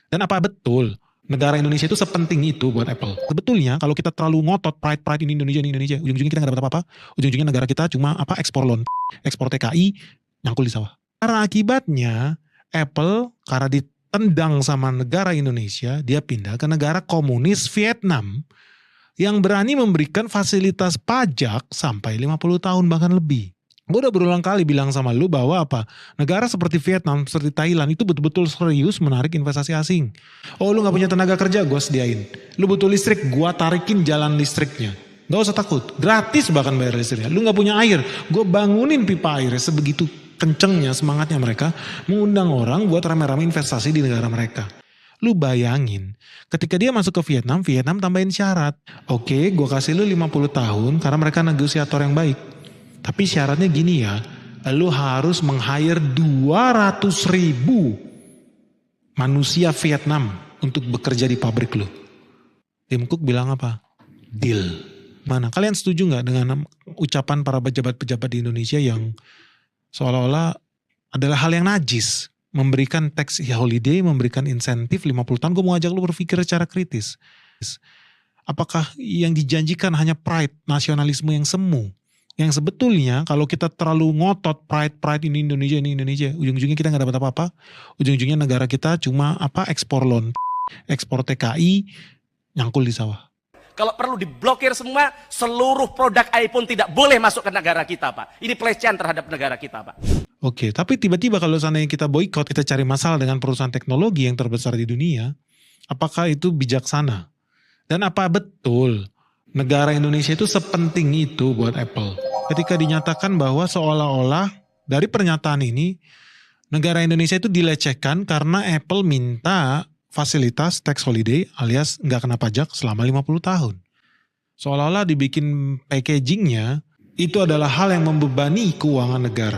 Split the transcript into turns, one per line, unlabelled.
Dan apa betul negara Indonesia itu sepenting itu buat Apple? Sebetulnya kalau kita terlalu ngotot pride ini Indonesia, ujung-ujungnya kita nggak dapat apa-apa. Ujung-ujungnya negara kita cuma ekspor loan, ekspor TKI, nyangkul di sawah. Karena akibatnya Apple karena ditendang sama negara Indonesia, dia pindah ke negara komunis Vietnam yang berani memberikan fasilitas pajak sampai 50 tahun bahkan lebih. Gue udah berulang kali bilang sama lu bahwa negara seperti Vietnam, seperti Thailand itu betul-betul serius menarik investasi asing. Oh lu gak punya tenaga kerja, gue sediain. Lu butuh listrik, gue tarikin jalan listriknya. Gak usah takut, gratis bahkan bayar listriknya. Lu gak punya air, gue bangunin pipa air. Sebegitu kencengnya semangatnya mereka mengundang orang buat rame-rame investasi di negara mereka. Lu bayangin, ketika dia masuk ke Vietnam, Vietnam tambahin syarat. Oke, gue kasih lu 50 tahun karena mereka negosiator yang baik. Tapi syaratnya gini ya, lu harus meng-hire 200.000 manusia Vietnam untuk bekerja di pabrik lu. Tim Cook bilang apa? Deal. Mana? Kalian setuju gak dengan ucapan para pejabat-pejabat di Indonesia yang seolah-olah adalah hal yang najis? Memberikan tax holiday, memberikan insentif 50 tahun. Gue mau ajak lu berpikir secara kritis. Apakah yang dijanjikan hanya pride, nasionalisme yang semu? Yang sebetulnya kalau kita terlalu ngotot pride ini Indonesia, ujung-ujungnya kita nggak dapat apa-apa. Ujung-ujungnya negara kita cuma ekspor loan, ekspor TKI, nyangkul di sawah.
Kalau perlu diblokir semua, seluruh produk iPhone tidak boleh masuk ke negara kita, Pak. Ini pelecehan terhadap negara kita, Pak.
Oke, tapi tiba-tiba kalau seandainya kita boykot, kita cari masalah dengan perusahaan teknologi yang terbesar di dunia, apakah itu bijaksana? Dan apa betul negara Indonesia itu sepenting itu buat Apple? Ketika dinyatakan bahwa seolah-olah dari pernyataan ini, negara Indonesia itu dilecehkan karena Apple minta fasilitas tax holiday alias nggak kena pajak selama 50 tahun. Seolah-olah dibikin packagingnya itu adalah hal yang membebani keuangan negara.